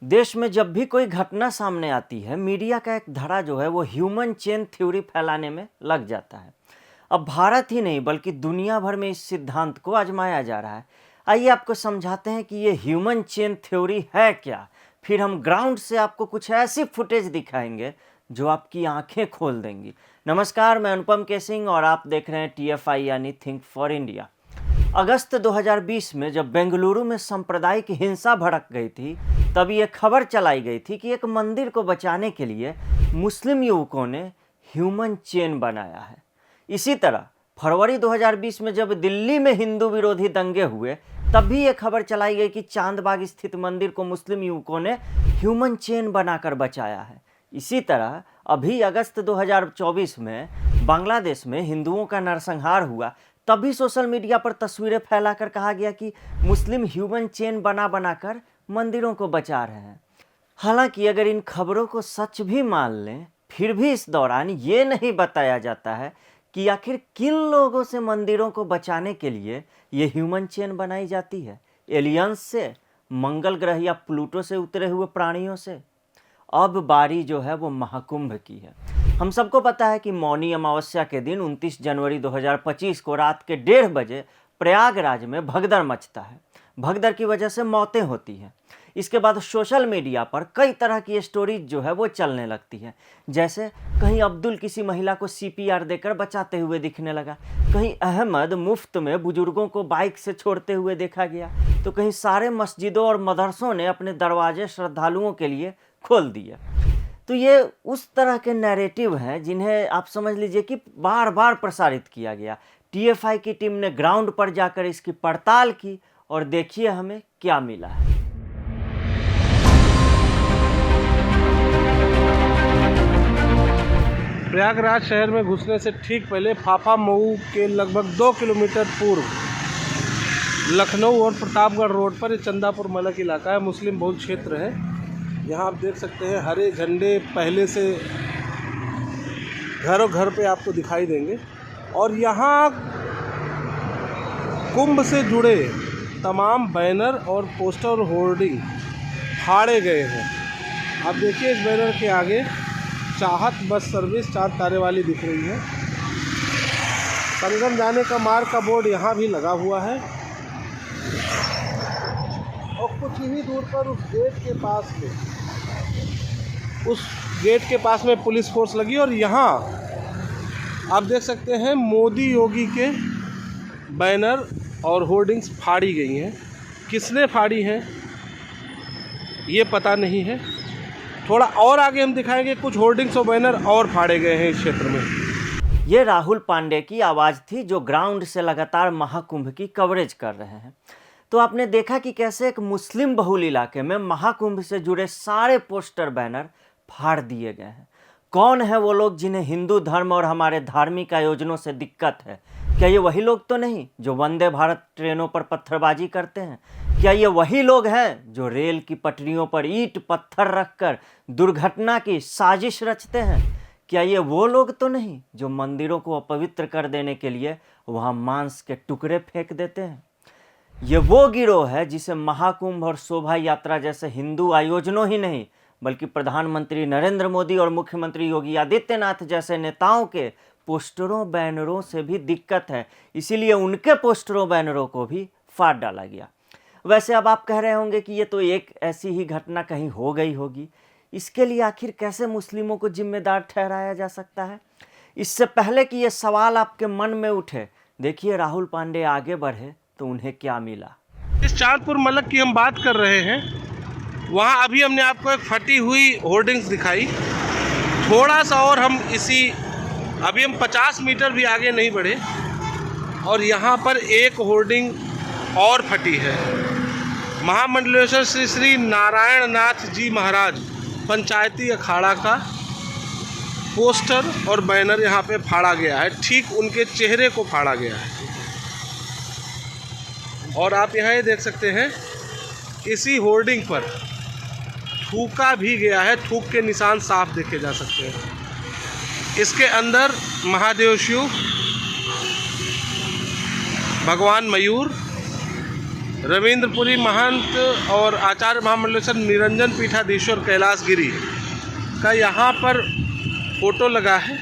देश में जब भी कोई घटना सामने आती है, मीडिया का एक धड़ा जो है वो ह्यूमन चेन थ्योरी फैलाने में लग जाता है। अब भारत ही नहीं बल्कि दुनिया भर में इस सिद्धांत को आजमाया जा रहा है। आइए आपको समझाते हैं कि ये ह्यूमन चेन थ्योरी है क्या। फिर हम ग्राउंड से आपको कुछ ऐसी फुटेज दिखाएंगे जो आपकी आंखें खोल देंगी। नमस्कार, मैं अनुपम के सिंह और आप देख रहे हैं TFI यानी थिंक फॉर इंडिया। अगस्त 2020 में जब बेंगलुरु में सांप्रदायिक हिंसा भड़क गई थी, तब ये खबर चलाई गई थी कि एक मंदिर को बचाने के लिए मुस्लिम युवकों ने ह्यूमन चेन बनाया है। इसी तरह फरवरी 2020 में जब दिल्ली में हिंदू विरोधी दंगे हुए, तब भी ये खबर चलाई गई कि चांदबाग स्थित मंदिर को मुस्लिम युवकों ने ह्यूमन चेन बनाकर बचाया है। इसी तरह अभी अगस्त 2024 में बांग्लादेश में हिंदुओं का नरसंहार हुआ, तभी सोशल मीडिया पर तस्वीरें फैलाकर कहा गया कि मुस्लिम ह्यूमन चेन बनाकर मंदिरों को बचा रहे हैं। हालांकि अगर इन खबरों को सच भी मान लें, फिर भी इस दौरान ये नहीं बताया जाता है कि आखिर किन लोगों से मंदिरों को बचाने के लिए ये ह्यूमन चेन बनाई जाती है। एलियंस से, मंगल ग्रह या प्लूटो से उतरे हुए प्राणियों से। अब बारी जो है वो महाकुंभ की है। हम सबको पता है कि मौनी अमावस्या के दिन 29 जनवरी 2025 को रात के 1:30 बजे प्रयागराज में भगदड़ मचता है। भगदड़ की वजह से मौतें होती हैं। इसके बाद सोशल मीडिया पर कई तरह की स्टोरीज जो है वो चलने लगती हैं। जैसे कहीं अब्दुल किसी महिला को CPR देकर बचाते हुए दिखने लगा, कहीं अहमद मुफ्त में बुजुर्गों को बाइक से छोड़ते हुए देखा गया, तो कहीं सारे मस्जिदों और मदरसों ने अपने दरवाजे श्रद्धालुओं के लिए खोल दिए। तो ये उस तरह के नैरेटिव हैं जिन्हें आप समझ लीजिए कि बार बार प्रसारित किया गया। TFI की टीम ने ग्राउंड पर जाकर इसकी पड़ताल की और देखिए हमें क्या मिला है। प्रयागराज शहर में घुसने से ठीक पहले फाफा मऊ के लगभग 2 किलोमीटर पूर्व लखनऊ और प्रतापगढ़ रोड पर ये चंदापुर मलक इलाका है, मुस्लिम बहुल क्षेत्र है। यहाँ आप देख सकते हैं हरे झंडे पहले से घरों घर पे आपको दिखाई देंगे और यहाँ कुंभ से जुड़े तमाम बैनर और पोस्टर होर्डिंग फाड़े गए हैं। आप देखिए इस बैनर के आगे चाहत बस सर्विस 4 तारे वाली दिख रही है। संगम जाने का मार्ग का बोर्ड यहाँ भी लगा हुआ है और कुछ ही दूर पर उस गेट के पास में पुलिस फोर्स लगी और यहाँ आप देख सकते हैं मोदी योगी के बैनर और होर्डिंग्स फाड़ी गई हैं। किसने फाड़ी हैं ये पता नहीं है। थोड़ा और आगे हम दिखाएंगे कुछ होर्डिंग्स और बैनर और फाड़े गए हैं इस क्षेत्र में। ये राहुल पांडे की आवाज़ थी जो ग्राउंड से लगातार महाकुंभ की कवरेज कर रहे हैं। तो आपने देखा कि कैसे एक मुस्लिम बहुल इलाके में महाकुंभ से जुड़े सारे पोस्टर बैनर फाड़ दिए गए हैं। कौन है वो लोग जिन्हें हिंदू धर्म और हमारे धार्मिक आयोजनों से दिक्कत है? क्या ये वही लोग तो नहीं जो वंदे भारत ट्रेनों पर पत्थरबाजी करते हैं? क्या ये वही लोग हैं जो रेल की पटरियों पर ईंट पत्थर रखकर दुर्घटना की साजिश रचते हैं? क्या ये वो लोग तो नहीं जो मंदिरों को अपवित्र कर देने के लिए वहाँ मांस के टुकड़े फेंक देते हैं? ये वो गिरोह है जिसे महाकुंभ और शोभा यात्रा जैसे हिंदू आयोजनों ही नहीं बल्कि प्रधानमंत्री नरेंद्र मोदी और मुख्यमंत्री योगी आदित्यनाथ जैसे नेताओं के पोस्टरों बैनरों से भी दिक्कत है। इसीलिए उनके पोस्टरों बैनरों को भी फाड़ डाला गया। वैसे अब आप कह रहे होंगे कि ये तो एक ऐसी ही घटना कहीं हो गई होगी, इसके लिए आखिर कैसे मुस्लिमों को जिम्मेदार ठहराया जा सकता है? इससे पहले कि ये सवाल आपके मन में उठे, देखिए राहुल पांडे आगे बढ़े तो उन्हें क्या मिला। इस चांदपुर मलक की हम बात कर रहे हैं, वहाँ अभी हमने आपको एक फटी हुई होर्डिंग्स दिखाई। थोड़ा सा और हम अभी हम 50 मीटर भी आगे नहीं बढ़े और यहाँ पर एक होर्डिंग और फटी है। महामंडलेश्वर श्री श्री नारायण नाथ जी महाराज पंचायती अखाड़ा का पोस्टर और बैनर यहाँ पे फाड़ा गया है। ठीक उनके चेहरे को फाड़ा गया है और आप यहाँ ये देख सकते हैं इसी होर्डिंग पर थूका भी गया है। थूक के निशान साफ देखे जा सकते हैं। इसके अंदर महादेव शिव, भगवान मयूर, रविंद्रपुरी महंत और आचार्य महामंडलेश्वर निरंजन पीठाधीश्वर कैलाश गिरी का यहाँ पर फोटो लगा है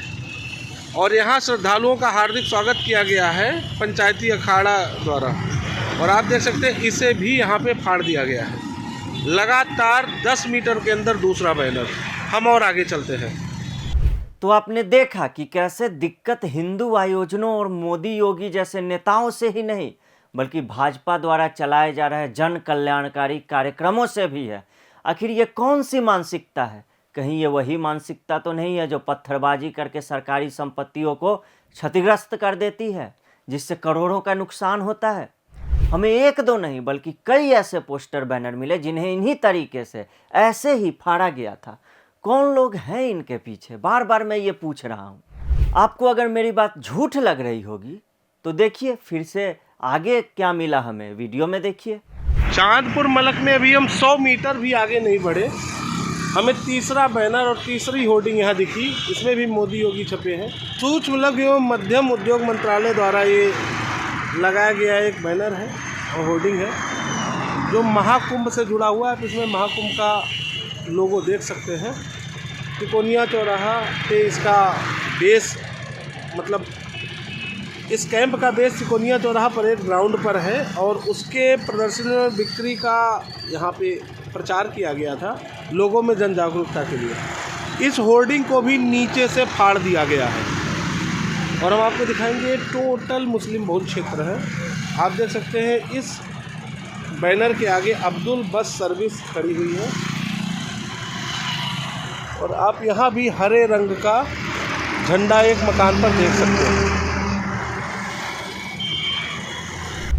और यहाँ श्रद्धालुओं का हार्दिक स्वागत किया गया है पंचायती अखाड़ा द्वारा। और आप देख सकते हैं इसे भी यहाँ पे फाड़ दिया गया है। लगातार 10 मीटर के अंदर दूसरा बैनर। हम और आगे चलते हैं। तो आपने देखा कि कैसे दिक्कत हिंदू आयोजनों और मोदी योगी जैसे नेताओं से ही नहीं बल्कि भाजपा द्वारा चलाए जा रहे जन कल्याणकारी कार्यक्रमों से भी है। आखिर ये कौन सी मानसिकता है? कहीं ये वही मानसिकता तो नहीं है जो पत्थरबाजी करके सरकारी संपत्तियों को क्षतिग्रस्त कर देती है, जिससे करोड़ों का नुकसान होता है? हमें एक दो नहीं बल्कि कई ऐसे पोस्टर बैनर मिले जिन्हें इन्हीं तरीके से ऐसे ही फाड़ा गया था। कौन लोग हैं इनके पीछे? बार बार मैं ये पूछ रहा हूँ। आपको अगर मेरी बात झूठ लग रही होगी तो देखिए फिर से आगे क्या मिला हमें, वीडियो में देखिए। चांदपुर मलक में अभी हम 100 मीटर भी आगे नहीं बढ़े, हमें तीसरा बैनर और तीसरी होर्डिंग यहाँ दिखी। इसमें भी मोदी योगी छपे हैं। सूक्ष्म लघु एवं मध्यम उद्योग मंत्रालय द्वारा ये लगाया गया एक बैनर है और होर्डिंग है जो महाकुंभ से जुड़ा हुआ है। इसमें महाकुंभ का लोगो देख सकते हैं। तिकोनिया चौराहा पे इसका बेस, मतलब इस कैंप का बेस तिकोनिया चौराहा पर एक ग्राउंड पर है और उसके प्रदर्शन और बिक्री का यहाँ पे प्रचार किया गया था लोगों में जन जागरूकता के लिए। इस होर्डिंग को भी नीचे से फाड़ दिया गया है और हम आपको दिखाएंगे टोटल मुस्लिम बहुल क्षेत्र है। आप देख सकते हैं इस बैनर के आगे अब्दुल बस सर्विस खड़ी हुई है और आप यहाँ भी हरे रंग का झंडा एक मकान पर देख सकते हैं।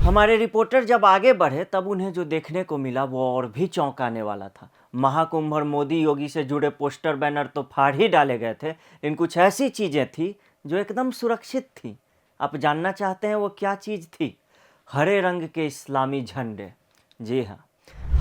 हमारे रिपोर्टर जब आगे बढ़े तब उन्हें जो देखने को मिला वो और भी चौंकाने वाला था। महाकुंभ और मोदी योगी से जुड़े पोस्टर बैनर तो फाड़ ही डाले गए थे, लेकिन कुछ ऐसी चीज़ें थी जो एकदम सुरक्षित थी। आप जानना चाहते हैं वो क्या चीज़ थी? हरे रंग के इस्लामी झंडे। जी हाँ,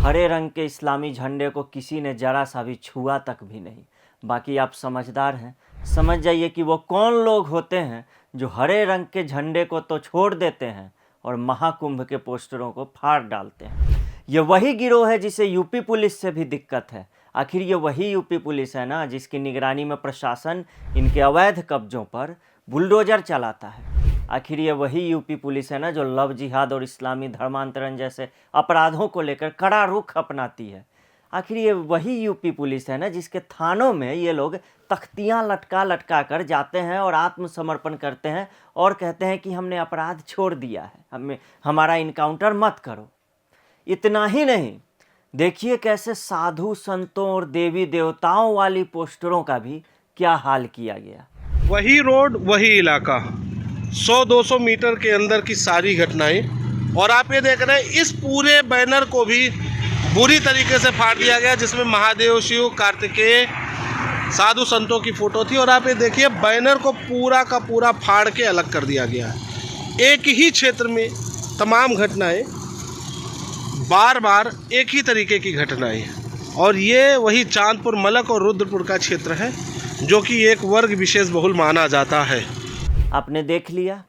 हरे रंग के इस्लामी झंडे को किसी ने जरा सा भी छुआ तक भी नहीं। बाकी आप समझदार हैं, समझ जाइए कि वो कौन लोग होते हैं जो हरे रंग के झंडे को तो छोड़ देते हैं और महाकुंभ के पोस्टरों को फाड़ डालते हैं। ये वही गिरोह है जिसे यूपी पुलिस से भी दिक्कत है। आखिर ये वही यूपी पुलिस है ना जिसकी निगरानी में प्रशासन इनके अवैध कब्जों पर बुलडोजर चलाता है। आखिर ये वही यूपी पुलिस है ना जो लव जिहाद और इस्लामी धर्मांतरण जैसे अपराधों को लेकर कड़ा रुख अपनाती है। आखिर ये वही यूपी पुलिस है ना जिसके थानों में ये लोग तख्तियाँ लटका कर जाते हैं और आत्मसमर्पण करते हैं और कहते हैं कि हमने अपराध छोड़ दिया है, हमारा इनकाउंटर मत करो। इतना ही नहीं, देखिए कैसे साधु संतों और देवी देवताओं वाली पोस्टरों का भी क्या हाल किया गया। वही रोड वही इलाका, 100-200 मीटर के अंदर की सारी घटनाएं। और आप ये देख रहे हैं इस पूरे बैनर को भी बुरी तरीके से फाड़ दिया गया जिसमें महादेव, शिव, कार्तिकेय, साधु संतों की फ़ोटो थी। और आप ये देखिए बैनर को पूरा का पूरा फाड़ के अलग कर दिया गया। एक ही क्षेत्र में तमाम घटनाएं, बार बार एक ही तरीके की घटनाएं। और ये वही चांदपुर मलक और रुद्रपुर का क्षेत्र है जो कि एक वर्ग विशेष बहुल माना जाता है। आपने देख लिया।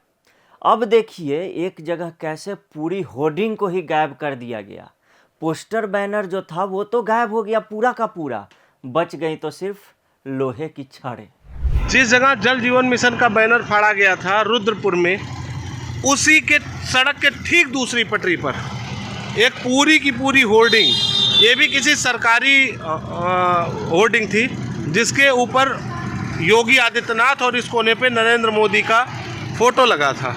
अब देखिए एक जगह कैसे पूरी होर्डिंग को ही गायब कर दिया गया। पोस्टर बैनर जो था वो तो गायब हो गया पूरा का पूरा, बच गई तो सिर्फ लोहे की छड़ें। जिस जगह जल जीवन मिशन का बैनर फाड़ा गया था रुद्रपुर में, उसी के सड़क के ठीक दूसरी पटरी पर एक पूरी की पूरी होर्डिंग, ये भी किसी सरकारी होर्डिंग थी जिसके ऊपर योगी आदित्यनाथ और इस कोने पे नरेंद्र मोदी का फोटो लगा था।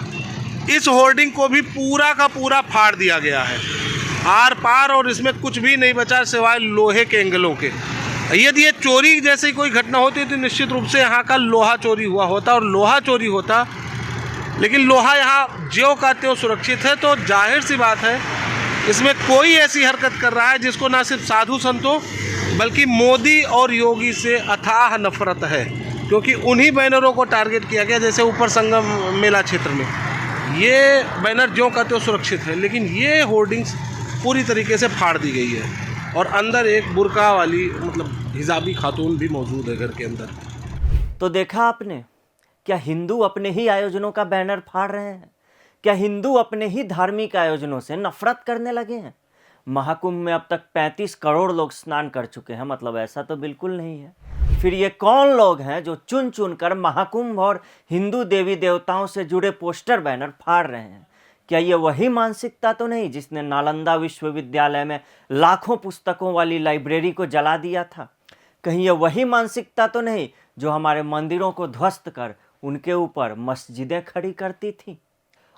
इस होर्डिंग को भी पूरा का पूरा फाड़ दिया गया है आर पार, और इसमें कुछ भी नहीं बचा सिवाय लोहे के एंगलों के। यदि ये चोरी जैसी कोई घटना होती तो निश्चित रूप से यहाँ का लोहा चोरी हुआ होता और लोहा चोरी होता, लेकिन लोहा यहाँ ज्यों का त्यों सुरक्षित है। तो जाहिर सी बात है इसमें कोई ऐसी हरकत कर रहा है जिसको ना सिर्फ साधु संतों बल्कि मोदी और योगी से अथाह नफरत है, क्योंकि उन्हीं बैनरों को टारगेट किया गया। जैसे ऊपर संगम मेला क्षेत्र में ये बैनर ज्यों का त्यों सुरक्षित है, लेकिन ये होर्डिंग्स पूरी तरीके से फाड़ दी गई है और अंदर एक बुर्का वाली, मतलब हिजाबी खातून भी मौजूद है घर के अंदर। तो देखा आपने, क्या हिंदू अपने ही आयोजनों का बैनर फाड़ रहे हैं? क्या हिंदू अपने ही धार्मिक आयोजनों से नफरत करने लगे हैं? महाकुंभ में अब तक 35 करोड़ लोग स्नान कर चुके हैं, मतलब ऐसा तो बिल्कुल नहीं है। फिर ये कौन लोग हैं जो चुन चुन कर महाकुंभ और हिंदू देवी देवताओं से जुड़े पोस्टर बैनर फाड़ रहे हैं? क्या ये वही मानसिकता तो नहीं जिसने नालंदा विश्वविद्यालय में लाखों पुस्तकों वाली लाइब्रेरी को जला दिया था? कहीं ये वही मानसिकता तो नहीं जो हमारे मंदिरों को ध्वस्त कर उनके ऊपर मस्जिदें खड़ी करती थी?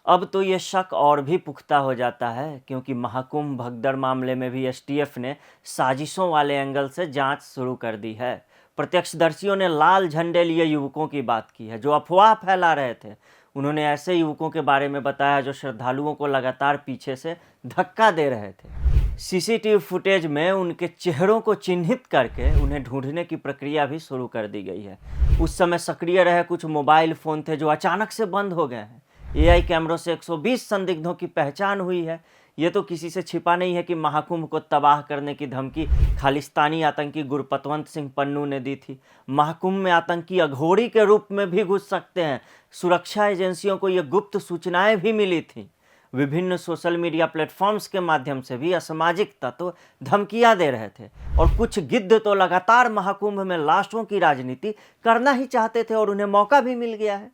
अब तो ये शक और भी पुख्ता हो जाता है, क्योंकि महाकुंभ भगदड़ मामले में भी एसटीएफ ने साजिशों वाले एंगल से जांच शुरू कर दी है। प्रत्यक्षदर्शियों ने लाल झंडे लिए युवकों की बात की है जो अफवाह फैला रहे थे। उन्होंने ऐसे युवकों के बारे में बताया जो श्रद्धालुओं को लगातार पीछे से धक्का दे रहे थे। सीसीटीवी फुटेज में उनके चेहरों को चिन्हित करके उन्हें ढूंढने की प्रक्रिया भी शुरू कर दी गई है। उस समय सक्रिय रहे कुछ मोबाइल फ़ोन थे जो अचानक से बंद हो गए हैं। एआई कैमरों से 120 संदिग्धों की पहचान हुई है। ये तो किसी से छिपा नहीं है कि महाकुंभ को तबाह करने की धमकी खालिस्तानी आतंकी गुरपतवंत सिंह पन्नू ने दी थी। महाकुंभ में आतंकी अघोरी के रूप में भी घुस सकते हैं। सुरक्षा एजेंसियों को ये गुप्त सूचनाएं भी मिली थी। विभिन्न सोशल मीडिया प्लेटफॉर्म्स के माध्यम से भी असामाजिक तत्व धमकियां दे रहे थे, और कुछ गिद्ध तो लगातार महाकुंभ में लाशों की राजनीति करना ही चाहते थे और उन्हें मौका भी मिल गया है।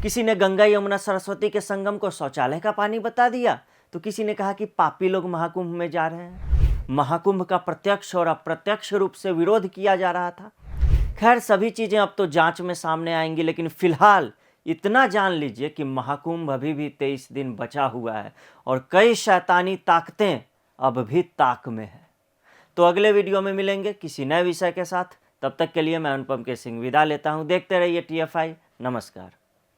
किसी ने गंगा यमुना सरस्वती के संगम को शौचालय का पानी बता दिया, तो किसी ने कहा कि पापी लोग महाकुंभ में जा रहे हैं। महाकुंभ का प्रत्यक्ष और अप्रत्यक्ष रूप से विरोध किया जा रहा था। खैर, सभी चीजें अब तो जांच में सामने आएंगी, लेकिन फिलहाल इतना जान लीजिए कि महाकुंभ अभी भी 23 दिन बचा हुआ है और कई शैतानी ताकतें अब भी ताक में है। तो अगले वीडियो में मिलेंगे किसी नए विषय के साथ। तब तक के लिए मैं अनुपम के सिंह विदा लेता हूं। देखते रहिए TFI। नमस्कार।